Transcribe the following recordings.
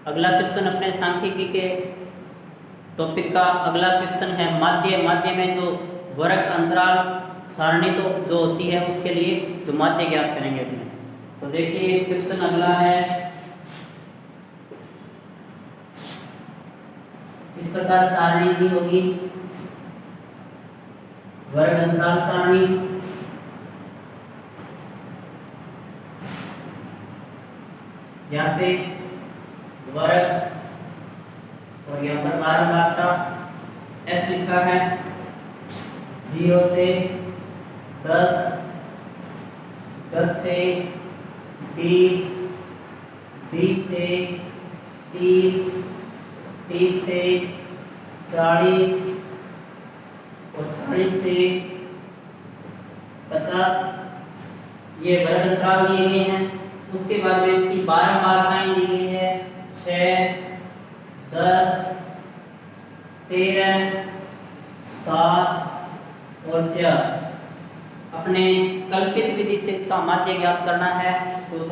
अगला क्वेश्चन अपने सांख्यिकी के टॉपिक का अगला क्वेश्चन है माध्य। माध्य में जो वर्ग अंतराल सारणी तो जो होती है उसके लिए जो माध्य ज्ञात करेंगे अपने। तो देखिए क्वेश्चन अगला है, इस प्रकार सारणी दी होगी वर्ग अंतराल सारणी। यहाँ से वर्ग और यहाँ पर बारंबारता f लिखा है, 0 से 10, 10 से 20, 20 से 30, 30 से 40 और 40 से 50 ये वर्ग अंतराल दिए गए हैं। उसके बाद में इसकी बारंबारताएं दी गई है, 6, 10, 13, 7 और 4। अपने कल्पित विधि से इसका माध्य ज्ञात करना है। तो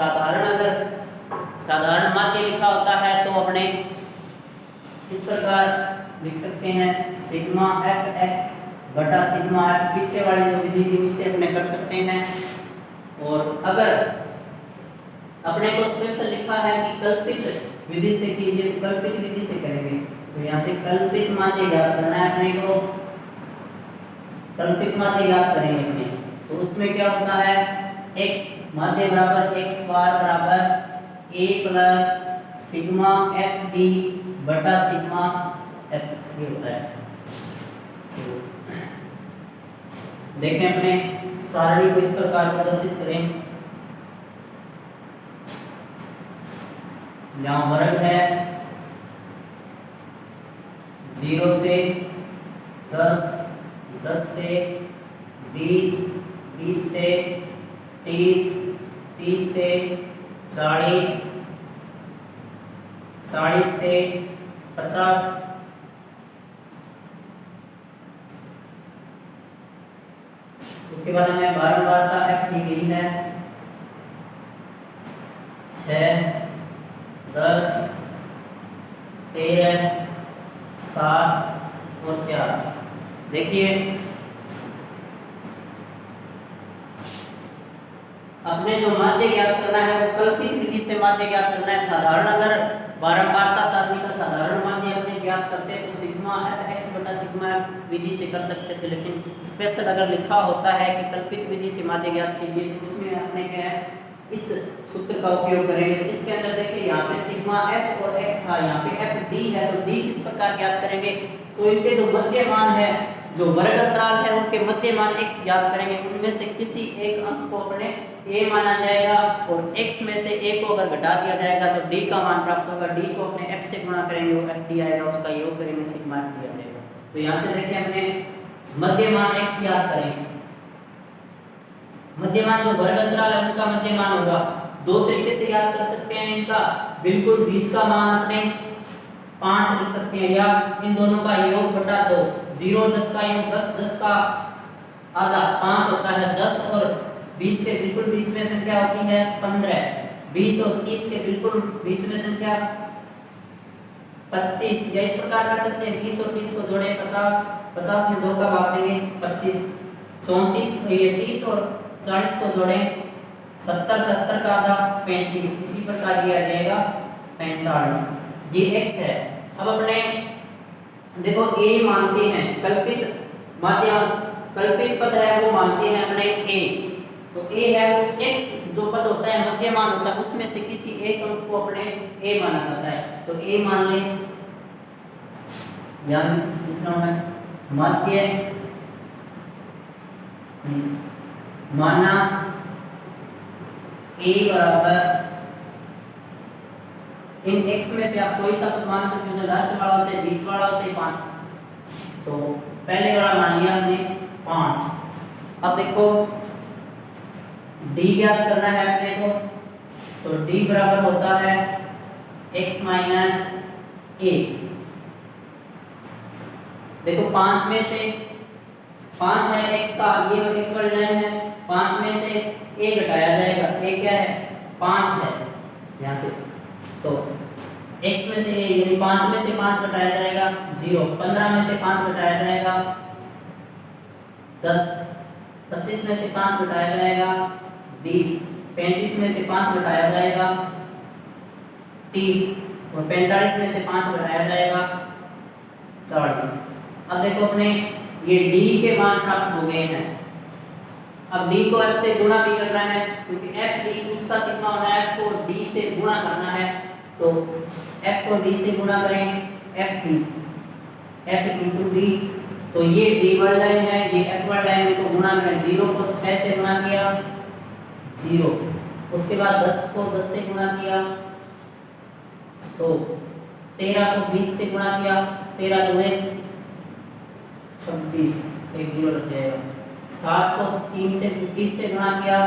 साधारण माध्य लिखा होता है तो अपने इस प्रकार लिख सकते हैं, सिग्मा एफ एक्स बटा सिग्मा एफ, पीछे वाली जो विधि थी उससे अपने कर सकते हैं। और अगर अपने को स्पेशल लिखा है कि कल्पित विधि से कीजिए तो कल्पित विधि से करेंगे। तो यहाँ से कल्पित माध्य ज्ञात करना है अपने को, कल्पित माध्य ज्ञात करेंगे अपने। तो उसमें क्या होता है, x माध्य बराबर x बार बराबर a plus sigma F D बटा सिग्मा एफ ये होता है। देखें अपने सारणी को इस प्रकार प्रदर्शित करें। यहाँ वर्ग है 0 से 10, 10 से 20, 20 से 30, 30 से 40, 40 से 50, उसके बाद हमें बारंबारता f दी गई है, 6, 10, 13, 7 और 4। देखिए अपने जो माध्य ज्ञात करना है वो कल्पित विधि से माध्य ज्ञात करना है। साधारण अगर बारंबारता सारणी का साधारण माध्य अपने ज्ञात करते हैं तो सिग्मा एफ एक्स बटा सिग्मा एफ विधि से कर सकते थे, लेकिन स्पेशल अगर लिखा होता है कि कल्पित विधि से माध्य ज्ञात कीजिए तो उसमें अपने क्या है इस सूत्र का उपयोग करेंगे। तो इसके अंदर देखिए यहाँ पे सिग्मा एफ और एक्स था, यहाँ पे एफ डी है, तो डी किस प्रकार ज्ञात करेंगे, तो इनके जो मध्य मान है जो वर्ग अंतराल है उनके मध्य मान x ज्ञात करेंगे। उनमें से किसी एक अंक को अपने a माना जाएगा और x में से a को अगर घटा दिया जाएगा तो d का मान प्राप्त होगा। d को अपने f से गुणा करेंगे वो f d आएगा, उसका योग करेंगे सिग्मा f d आ जाएगा। तो यहाँ से देखिए हमने मध्य मान x ज्ञात करेंगे। मध्य मान जो वर्ग अंतराल है उनका मध्य मान होगा, दो तरीके से ज्ञात कर सकते हैं इनका। बिल्कुल बीच का मान अपने 5 लिख सकते हैं या इन दोनों का योग बटा 2, 0 और 10 का योग 10, 10 का आधा 5 होता है 10 और 20 के बिल्कुल बीच में संख्या होती है 15, 20 और 30 के बिल्कुल बीच में संख्या 25। या इस प्रकार कर सकते हैं 20 और 30 को जोड़े 50, 50 में 2 का भाग देंगे 25, 34 ये 30 और 40 को जोड़े 70, 70 का आधा 35, इसी प्रकार ये आ जाएगा 45। ये x है। अब अपने देखो a मानते हैं कल्पित माध्य, कल्पित पद है वो मानते हैं अपने a। तो a है वो x जो पद होता है मध्य मान होता है उसमें से किसी एक अंक को अपने a माना जाता है। तो a मान ले, ध्यान लिखना है, माध्य माना a बराबर इन x में से आप कोई सा पद मान सकते हो, लास्ट वाला हो चाहे बीच वाला हो चाहे 5। तो पहले वाला मान लिया हमने 5। अब देखो d ज्ञात करना है अपने को, तो d बराबर होता है x माइनस a। देखो 5 में से 5 है x का, ये x वाली लाइन है, 5 में से a घटाया जाएगा, a क्या है 5 है यहाँ से। तो x में से यानी 5 में से 5 घटाया जाएगा 0, 15 में से 5 घटाया जाएगा 10, 25 में से 5 घटाया जाएगा 20, 35 में से 5 घटाया जाएगा 30 और 45 में से 5 घटाया जाएगा 40। अब देखो अपने ये d के मान प्राप्त हो गए हैं। अब d को f से गुणा भी करना है क्योंकि f d उसका सिग्मा होना है, f को d से गुणा करना है, तो f को d से गुणा करेंगे f d f into d, तो ये d वर्ड लाइन है, ये f वर्ड लाइन को गुणा में 0 को 6 से गुणा किया 0, उसके बाद 10 को 10 से गुणा किया 100, 13 को 20 से गुणा किया 13 दूने 26, एक 0 रख जाएगा, 7 को 3 से 21 से गुणा किया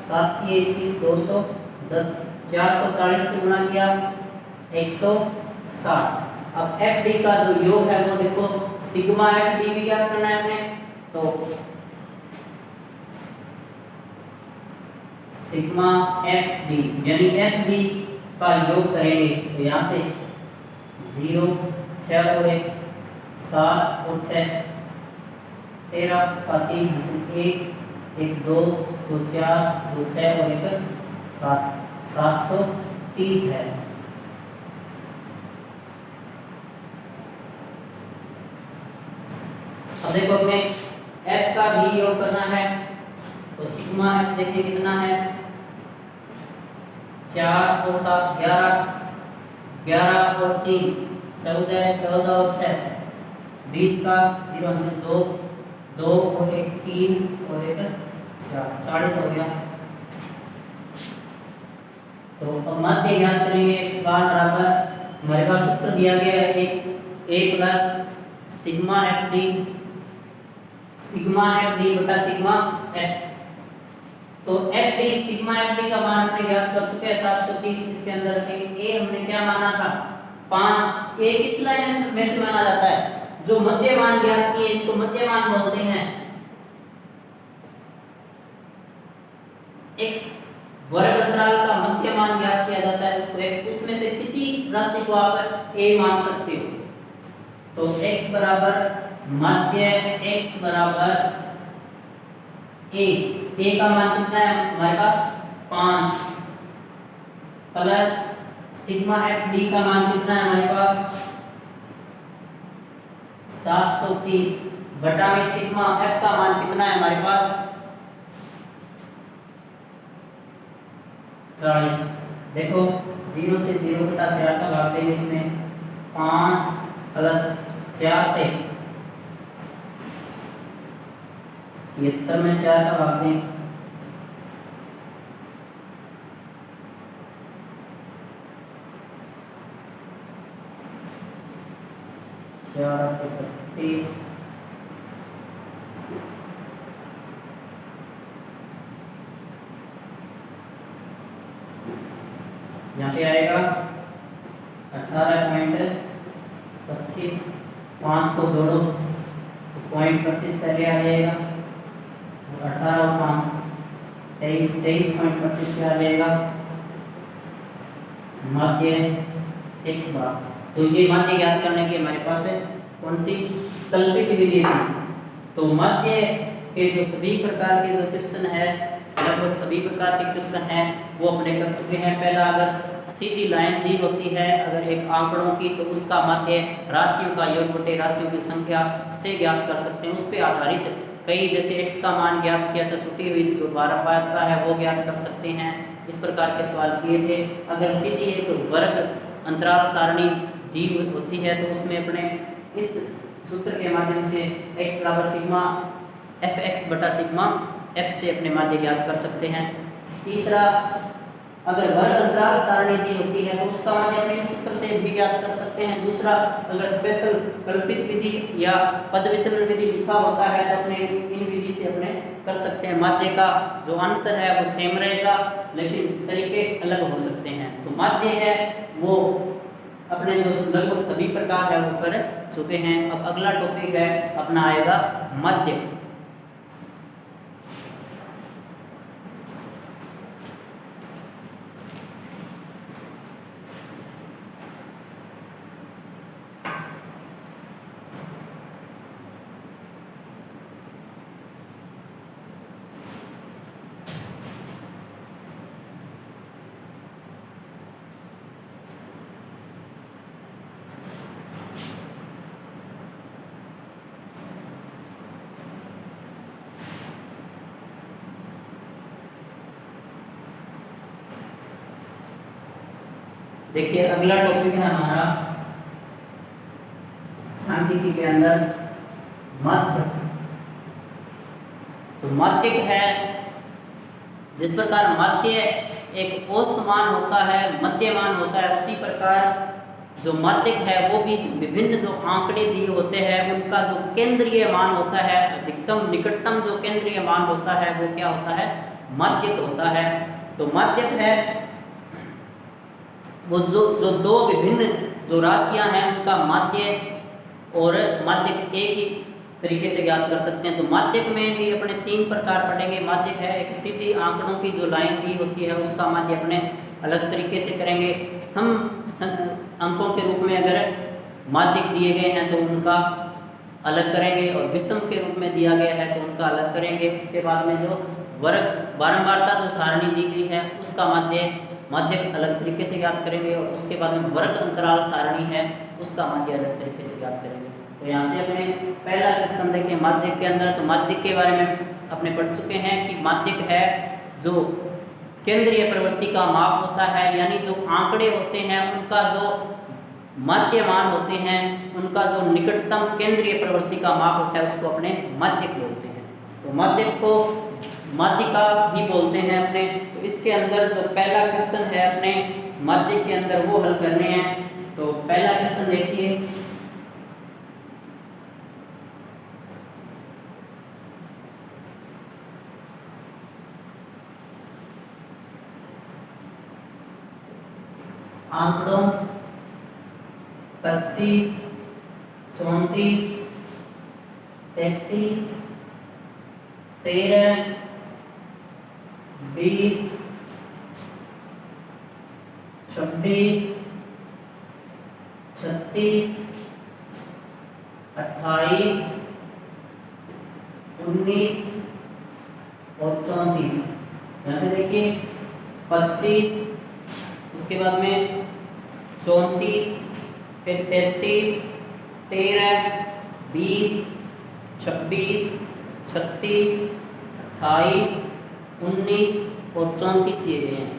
7 की 21 210, 4 को 40 से गुणा किया 160। अब एफ डी का जो योग है वो देखो सिग्मा एफ डी भी ज्ञात करना है हमें, तो सिग्मा एफ डी यानी एफ डी का योग करेंगे तो यहाँ से 0 6 और 1 7 और 6 13 का 3 1 1 2 2 4 2 6 और 1 7 730 है। अब देखो अपने f का भी योग करना है तो सिग्मा f देखिए कितना है 4 और 7 11, 11 और 3 14, 14 और 6 20 का 0 से 2 2 और 1 3 और 1 4 40 हो गया। तो अब माध्य ज्ञात करेंगे x बार बराबर हमारे पास सूत्र दिया गया है a plus sigma F D बटा सिग्मा एफ, तो F D sigma F D का मान हमने ज्ञात कर चुके हैं 730। इसके अंदर ए हमने क्या माना था 5, ए किस लाइन में से माना जाता है जो मध्य मान ज्ञात किए इसको मध्य मान बोलते हैं। x वर्ग अंतराल का मध्य मान ज्ञात किया जाता है उसको x, उसमें से किसी राशि को आप a मान सकते हो, तो x बराबर मध्य x बराबर a का मान कितना है हमारे पास 5 प्लस सिग्मा एफ डी का मान कितना है हमारे पास 730 बटा में सिग्मा एफ का मान कितना है हमारे पास 40। देखो 0 से 0 घटा 4 का भाग देंगे इसमें 5 प्लस 4 से 73 में 4 का भाग दें 4 31 यहाँ पे आएगा 18.25, 5 को जोड़ो तो 0.25 पहले आ जाएगा, 18 और 5 23.25 पे आ जाएगा माध्य x बार। तो ये माध्य ज्ञात करने की हमारे पास है कौन सी कल्पित विधि थी। तो माध्य के जो सभी प्रकार के जो क्वेश्चन है लगभग सभी प्रकार के क्वेश्चन हैं वो अपने कर चुके हैं। पहला अगर सीधी लाइन दी होती है अगर एक आंकड़ों की तो उसका माध्य राशियों का योग बटे राशियों की संख्या से ज्ञात कर सकते हैं। उस पर आधारित कई जैसे x का मान ज्ञात किया था छुट्टी हुई जो बारंबार का है वो ज्ञात कर सकते हैं, इस प्रकार के सवाल किए थे। अगर सीधी एक वर्ग अंतराल सारणी दी होती है तो उसमें अपने इस सूत्र के माध्यम से x बराबर सिग्मा एफ एक्स बटा सिग्मा एफ से अपने माध्य ज्ञात कर सकते हैं। तीसरा अगर वर्ग अंतराल सारणी दी होती है तो उसका माध्य अपने इस सूत्र से भी ज्ञात कर सकते हैं। दूसरा अगर स्पेशल कल्पित विधि या पद विचलन विधि लिखा होता है तो अपने इन विधि से अपने कर सकते हैं। माध्य का जो आंसर है वो सेम रहेगा लेकिन तरीके अलग हो सकते हैं। तो माध्य है वो अपने जो लगभग सभी प्रकार है वो कर चुके हैं। अब अगला टॉपिक है अपना आएगा मध्य। देखिए अगला टॉपिक है हमारा सांख्यिकी के अंदर माध्यक। तो माध्यक है, जिस प्रकार माध्य एक औसत मान होता है, मध्य मान होता है, उसी प्रकार जो माध्यक है वो भी विभिन्न जो आंकड़े दिए होते हैं उनका जो केंद्रीय मान होता है, अधिकतम निकटतम जो केंद्रीय मान होता है वो क्या होता है, माध्यक होता है। तो माध्यक है वो जो दो विभिन्न जो राशियां हैं उनका माध्य और माध्यक एक ही तरीके से ज्ञात कर सकते हैं। तो माध्यक में भी अपने तीन प्रकार पढ़ेंगे। माध्यक है एक सीधी आंकड़ों की जो लाइन दी होती है उसका माध्य अपने अलग तरीके से करेंगे। सम अंकों के रूप में अगर माध्यक दिए गए हैं तो उनका अलग करेंगे, और विषम के रूप में दिया गया है तो उनका अलग करेंगे। उसके बाद में जो वर्ग बारंबारता जो सारणी दी गई है उसका माध्यक अलग तरीके से ज्ञात करेंगे, और उसके बाद में वर्ग अंतराल सारणी है उसका माध्य अलग तरीके से ज्ञात करेंगे। तो यहाँ से अपने पहला क्वेश्चन देखें माध्यक के अंदर। तो माध्यक के बारे में अपने पढ़ चुके हैं कि माध्यक है जो केंद्रीय प्रवृत्ति का माप होता है, यानी जो आंकड़े होते हैं उनका जो माध्य मान होते हैं उनका जो निकटतम केंद्रीय प्रवृत्ति का माप होता है उसको अपने माध्यक बोलते हैं। तो माध्यक को माध्यिका भी बोलते हैं अपने। तो इसके अंदर जो पहला क्वेश्चन है अपने माध्यक के अंदर वो हल करने हैं। तो पहला क्वेश्चन देखिए, आंकड़ों 25, 34, 33, 13, 20, 26, 36, 28, 19 और 34। यहाँ से देखिए 25, उसके बाद में 34, फिर 33, 13, 20, 26, 36, 28, 19 और 34 दिए गए हैं।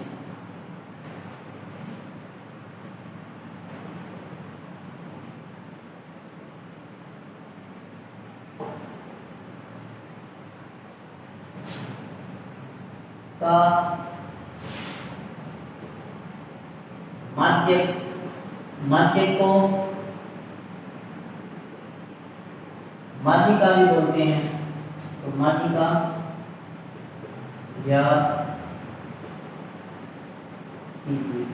का माध्यक को माध्यिका भी बोलते हैं। तो माध्यिका ज्ञात कीजिए।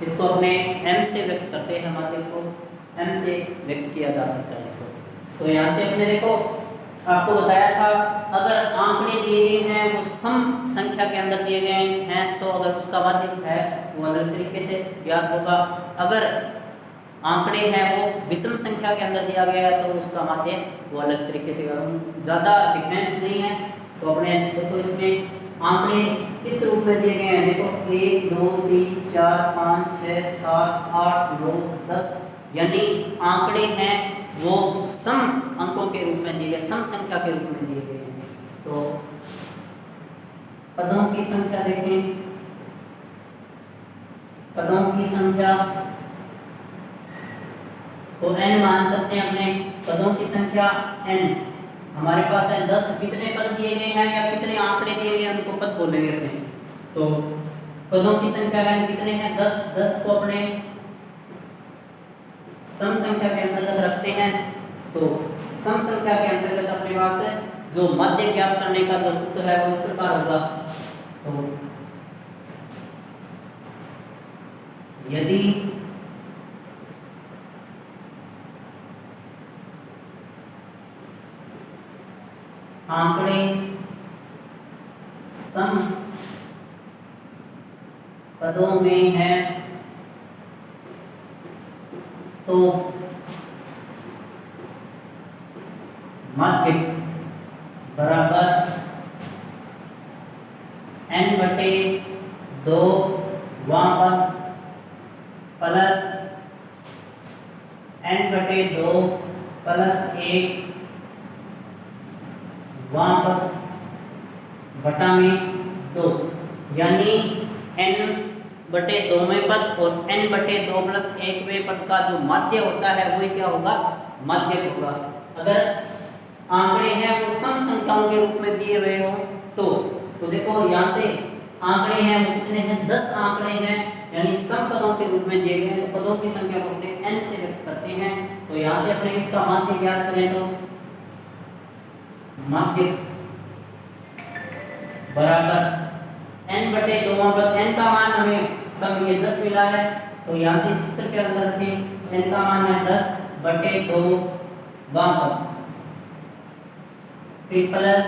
इसको अपने m से व्यक्त करते हैं, माध्यक को m से व्यक्त किया जा सकता है इसको। तो यहाँ से अपने देखो आपको बताया था अगर आंकड़े दिए गए हैं वो सम संख्या के अंदर दिए गए हैं तो अगर उसका माध्यक है वो अलग तरीके से ज्ञात होगा। अगर आंकड़े हैं वो विषम संख्या के अंदर दिया गया है तो उसका माध्य वो अलग तरीके से, ज़्यादा डिफरेंस नहीं है। तो अपने देखो इसमें आंकड़े किस रूप में दिए गए हैं, देखो 1, 2, 3, 4, 5, 6, 7, 8, 9, 10, यानी आंकड़े हैं वो सम अंकों के रूप में दिए गए, सम संख्या के रूप में दिए गए हैं। तो पदों की संख्या देखें, पदों की संख्या तो n मान सकते हैं अपने पदों की संख्या n। हमारे पास है 10 कितने पद दिए गए हैं या कितने आंकड़े दिए गए हैं उनको पद बोलेंगे अपने। तो पदों की संख्या n कितने हैं 10, 10 को अपने सम संख्या के अंतर्गत रखते हैं। तो सम संख्या के अंतर्गत अपने पास है जो माध्य ज्ञात करने का जो सूत्र है वो इस प्रकार होगा। तो यदि आंकड़े सम पदों में है तो माध्य बराबर n/2 वहाँ पर प्लस n/2 प्लस 1 वहाँ पर बटा में 2, यानी n/2वें पद और n/2+1वें पद का जो माध्य होता है वही क्या होगा, माध्यक होगा। अगर आंकड़े हैं वो सम संख्याओं के रूप में दिए हुए हो तो देखो यहाँ से आंकड़े हैं वो कितने हैं, 10 आंकड़े हैं, यानी सम पदों के रूप में दिए गए हैं। तो पदों की संख्या को अपने n से व्यक्त करते हैं। तो यहाँ से अपने इसका माध्य ज्ञात करें तो माध्य बराबर n/2 पर n का मान हमें सम ये 10 मिला है, तो यहाँ से सूत्र के अंदर रखें n का मान है 10/2 वहां पर, फिर प्लस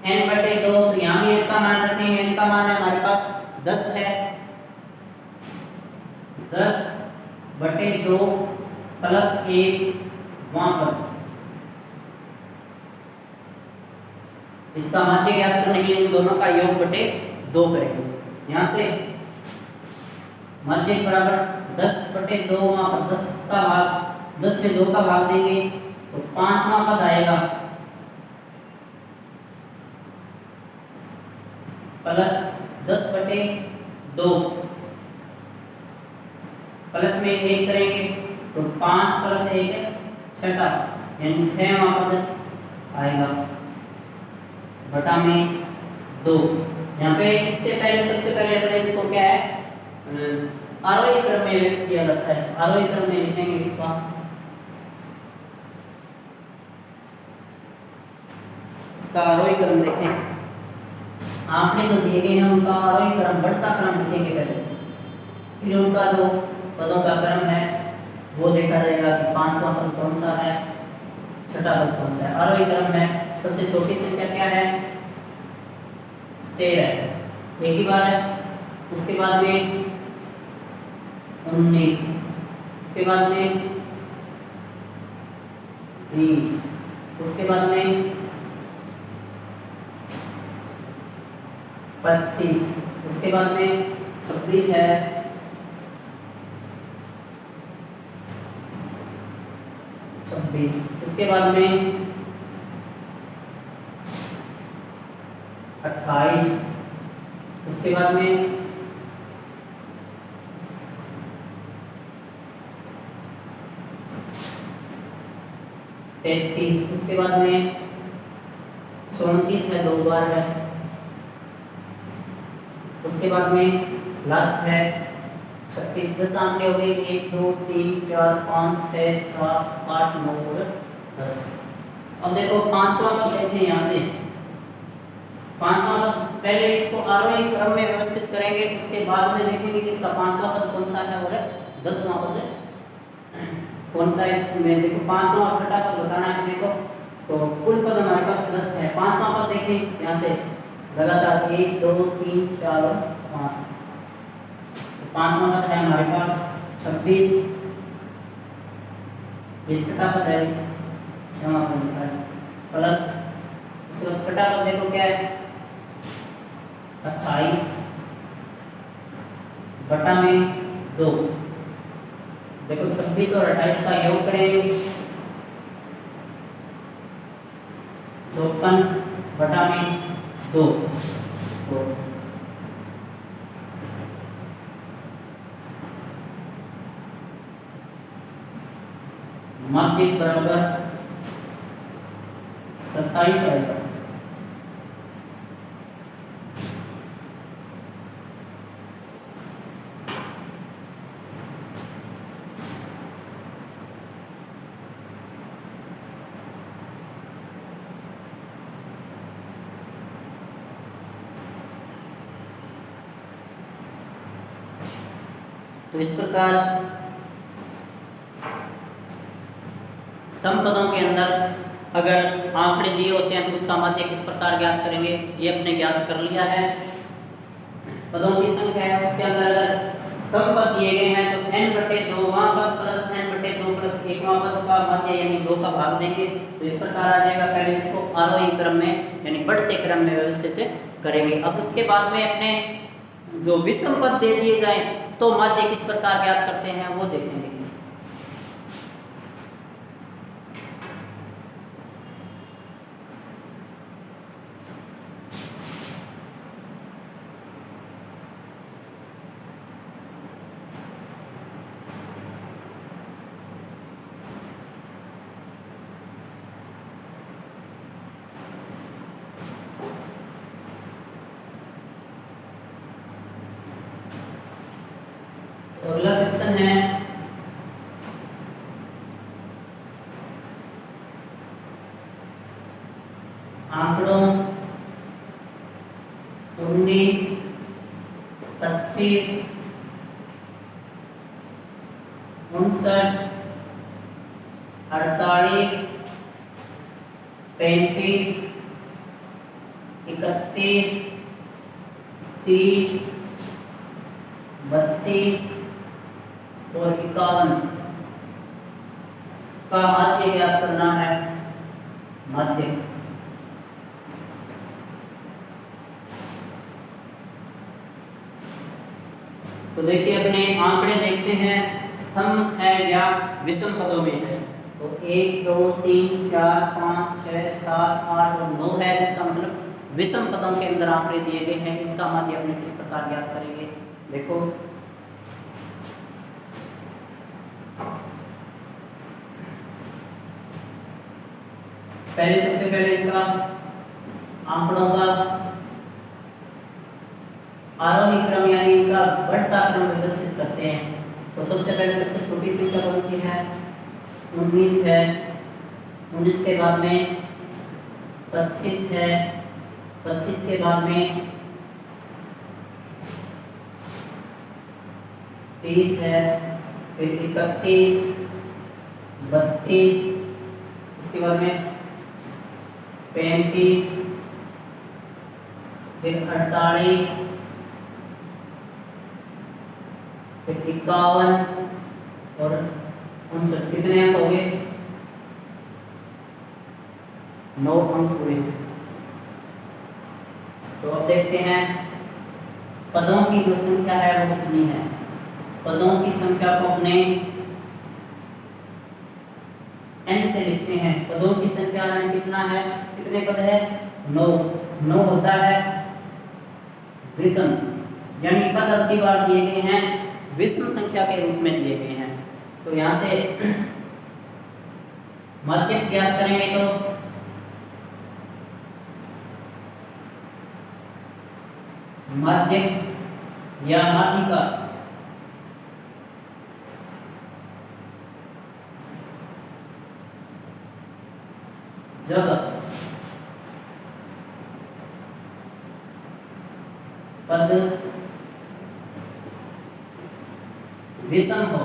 n/2, तो यहाँ भी n का मान रखेंगे, n का मान है हमारे पास 10 है, 10/2 प्लस 1 वहां पर। इसका माध्य ज्ञात करने के लिए इन दोनों का योग बटे 2 करेंगे। यहाँ से माध्य बराबर 10/2 वहां पर 10 का भाग 10 में 2 का भाग देंगे तो 5वां पद आएगा, प्लस 10/2 प्लस में 1 करेंगे तो 5 + 1 छठा, यानी 6वां पद आएगा बटा में 2। यहाँ पे इससे पहले सबसे पहले अपने इसको क्या है आरोही क्रम में व्यक्त किया जाता है। आरोही क्रम में लिखेंगे इसका, इसका आरोही क्रम देखें। आंकड़े जो दिए गए हैं उनका आरोही क्रम बढ़ता क्रम लिखेंगे पहले, फिर उनका जो पदों का क्रम है वो देखा जाएगा कि 5वां पद कौन सा है, छठा पद कौन सा है। आरोही क्रम में सबसे छोटी संख्या क्या है, 13 एक ही बार है, उसके बाद में 19, उसके बाद में 20, उसके बाद में 25, उसके बाद में 26 है, 26, उसके बाद में 28, उसके बाद में 33, उसके बाद में 34 है, 2 बार है, उसके बाद में लास्ट है 36। 10 आंकड़े हो गए, 1 2 3 4 5 6 7 8 9 और 10। अब देखो 5वां पद देखते हैं यहाँ से। 5वां पद पहले इसको आरोही क्रम में व्यवस्थित करेंगे, उसके बाद में देखेंगे कि इसका 5वां पद कौन सा है और 10वां पद कौन सा है। इसमें देखो 5वां और छठा पद बताना है देखो, तो कुल पद हमारे पास 10 है। 5वां पद देखें यहाँ से लगातार 1 2 3 4 और 5, तो 5वां पद है हमारे पास 26, ये छठा पद है, क्षमा करें, प्लस उसके बाद छठा पद देखो क्या है 28 बटा में 2। देखो 26 और 28 का योग करेंगे 54 बटा में 2। तो माध्य बराबर 27 आएगा। तो इस प्रकार सम पदों के अंदर अगर आंकड़े दिए होते हैं तो उसका माध्य किस प्रकार ज्ञात करेंगे, ये अपने ज्ञात कर लिया है। पदों की संख्या है उसके अंदर अगर सम पद दिए गए हैं तो n/2वां पद प्लस n/2 प्लस 1वां पद का माध्य यानी 2 का भाग देंगे, तो इस प्रकार आ जाएगा। पहले इसको आरोही क्रम में यानी बढ़ते क्रम में व्यवस्थित करेंगे। अब उसके बाद में अपने जो विषम पद दे दिए जाएं तो माध्य किस प्रकार ज्ञात करते हैं वो देखेंगे। 19, 25, 59, 48, 35, 31, 30, 32 और 51 का माध्य ज्ञात करना है। माध्य तो देखिए अपने आंकड़े देखते हैं, सम है या विषम पदों में है। तो 1 2 3 4 5 6 7 8 और 9 है, इसका मतलब विषम पदों के अंदर आंकड़े दिए गए हैं। इसका माध्य अपने किस प्रकार ज्ञात करेंगे, देखो सबसे पहले इनका आंकड़ों का आरोही क्रम यानी इनका बढ़ता क्रम व्यवस्थित करते हैं। तो सबसे पहले सबसे छोटी संख्या कौन सी है, 19 है। 19 के बाद में 25 है। 25 के बाद में 30 है। फिर 31, 32, उसके बाद में 35, फिर 48, फिर 51 और 59। कितने अंक हो गए, 9 अंक पूरे हैं। तो अब देखते हैं पदों की जो संख्या है वो कितनी है। पदों की संख्या को अपने n से लिखते हैं। पदों की संख्या n कितना है, कितने पद है, 9। 9 होता है विषम, यानी पद अब की बार दिए गए हैं विषम संख्या के रूप में दिए गए हैं। तो यहाँ से माध्य ज्ञात करेंगे तो माध्य या माध्यिका जब पद विषम हो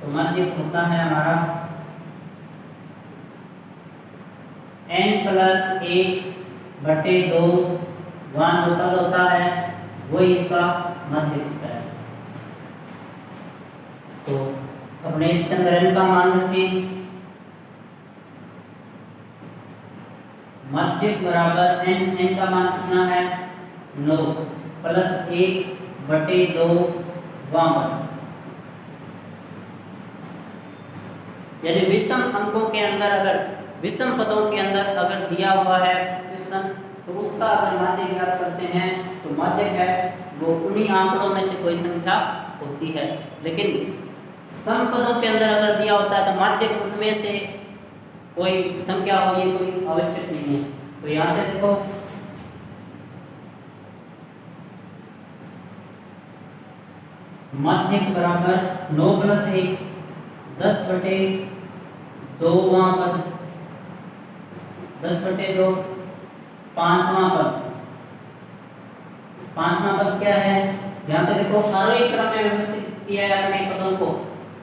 तो माध्य होता है हमारा n+1/2। वहाँ जो पद होता है वही इसका माध्य होता है। तो अपने इसके अंदर n का मान रखें, माध्य बराबर n का मान कितना है, 9 + 1/2 वहाँ पर, यानी विषम अंकों के अंदर अगर विषम पदों के अंदर अगर दिया हुआ है क्वेश्चन, तो उसका अगर माध्य ज्ञात करते हैं तो माध्य है वो उन्हीं आंकड़ों में से कोई संख्या होती है। लेकिन सम पदों के अंदर अगर दिया होता है तो माध्य उनमें से कोई संख्या हो, ये कोई आवश्यक नहीं है। तो यहाँ से देखो माध्य बराबर 9 + 1 10/2 वहाँ पर, 10/2 5वां पद। 5वां पद क्या है, यहाँ से देखो आरोही क्रम में व्यवस्थित किया है अपने पदों को।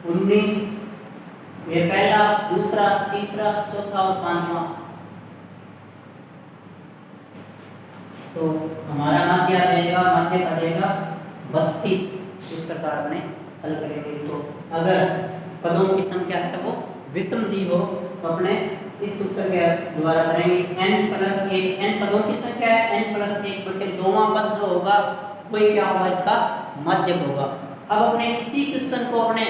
19 ये पहला, दूसरा, तीसरा, चौथा और 5वां। तो हमारा माध्य आ जाएगा, माध्य आ जाएगा 32। इस प्रकार अपने हल करेंगे इसको। अगर पदों की संख्या है वो विषम दी हो तो अपने इस सूत्र के द्वारा करेंगे। n+1 n पदों की संख्या है, n+1/2वां पद जो होगा वही क्या होगा, इसका माध्य होगा। अब अपने इसी क्वेश्चन को अपने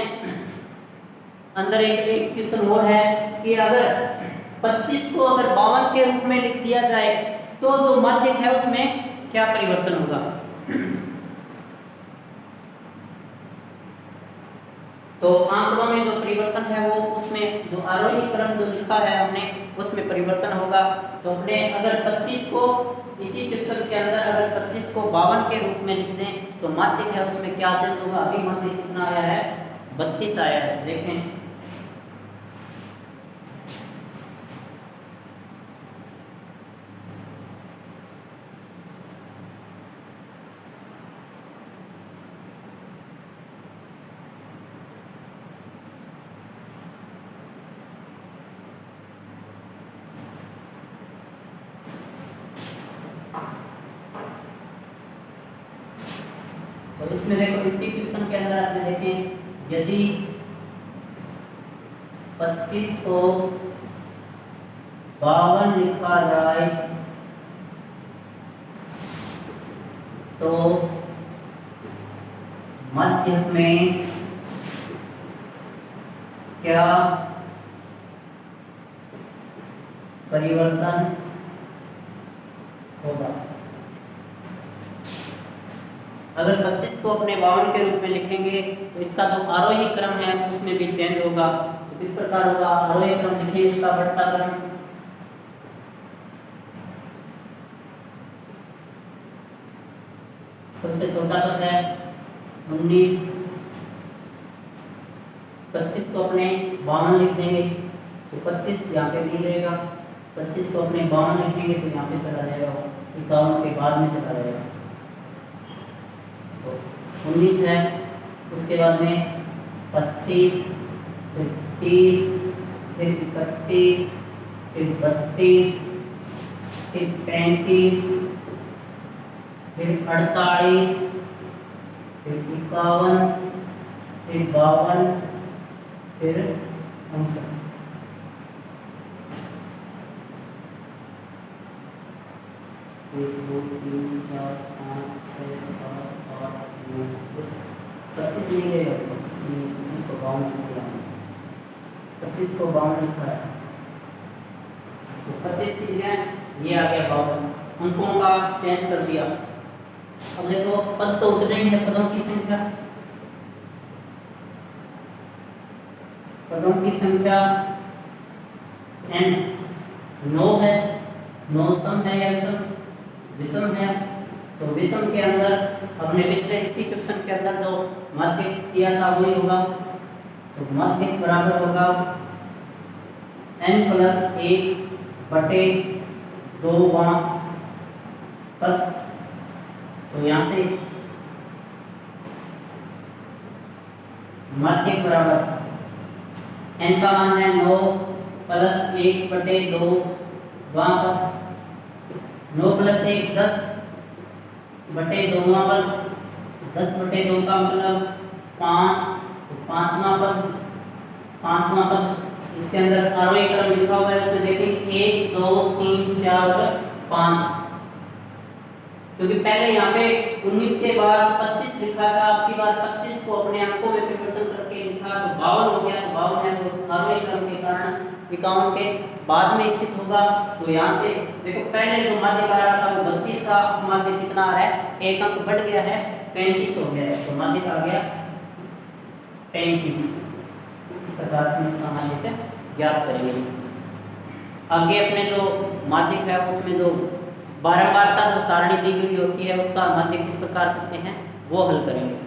अंदर एक क्वेश्चन और है कि अगर 25 को अगर 52 के रूप में लिख दिया जाए तो जो माध्य है उसमें क्या परिवर्तन होगा। तो आंकड़ों में जो परिवर्तन है वो उसमें जो आरोही क्रम जो लिखा है हमने उसमें परिवर्तन होगा। तो अपने अगर 25 को इसी क्वेश्चन के अंदर अगर 25 को 52 के रूप में लिख दें तो माध्य है उसमें क्या चेंज होगा। अभी माध्य कितना आया है, 32 आया है। देखें तो इसमें देखो इसी क्वेश्चन के अंदर आपने देखें यदि 25 को 52 लिखा जाए तो मध्य में क्या परिवर्तन होगा। अगर 25 को अपने 52 के रूप में लिखेंगे तो इसका जो आरोही क्रम है उसमें भी चेंज होगा। तो किस प्रकार होगा, आरोही क्रम लिखिए इसका बढ़ता क्रम, सबसे छोटा पद है 19, 25 को अपने 52 लिख देंगे तो 25 यहाँ पे भी रहेगा, 25 को अपने 52 लिखेंगे तो यहाँ पे चला जाएगा, 51 के बाद में चला जाएगा। तो 19 है, उसके बाद में 25, फिर 30, फिर 31, फिर 32, फिर 35, फिर 48, फिर 51, फिर 52, फिर 59। एक, दो, तीन, चार, पाँच, छः, सात, आठ, 9, 10, 25 नहीं रहेगा, 25 नहीं, 25 को 52 लिख दिया, 25 को 52 लिखा है तो 25 चीजें ये आ गया 52, अंकों का चेंज कर दिया। अब देखो पद तो उतने ही है, पदों की संख्या, पदों की संख्या n 9 है, 9 सम है या विषम, विषम है। तो विषम के अंदर हमने पिछले इसी क्वेश्चन के अंदर जो माध्य किया था वही होगा। तो माध्य बराबर होगा n प्लस 1 बटे 2 पद। तो यहाँ से माध्य बराबर n का मान है 9 प्लस 1 बटे 2 पद, 9 प्लस 1 10 बटे 2 पद, 10 बटे 2 का मतलब 5, तो 5वां पद, 5वां पद इसके अंदर आरोही क्रम लिखा हुआ है, उसमें देखिए 1 2 3 4 और 5, क्योंकि पहले यहाँ पे 19 के बाद 25 लिखा था, अब की बार 25 को अपने अंकों में परिवर्तन करके लिखा तो 52 हो गया। तो 52 है तो आरोही क्रम के कारण 51 के बाद में स्थित होगा। तो यहाँ से देखो पहले जो माध्य आ रहा था वो 32 था, अब माध्य कितना आ रहा है, एक अंक बढ़ गया है, 35 हो गया है, तो माध्य आ गया 35। इस प्रकार से इसका माध्य ज्ञात करेंगे। आगे अपने जो माध्यक है उसमें जो बारंबारता जो सारणी दी गई होती है उसका माध्य किस प्रकार करते हैं वो हल करेंगे।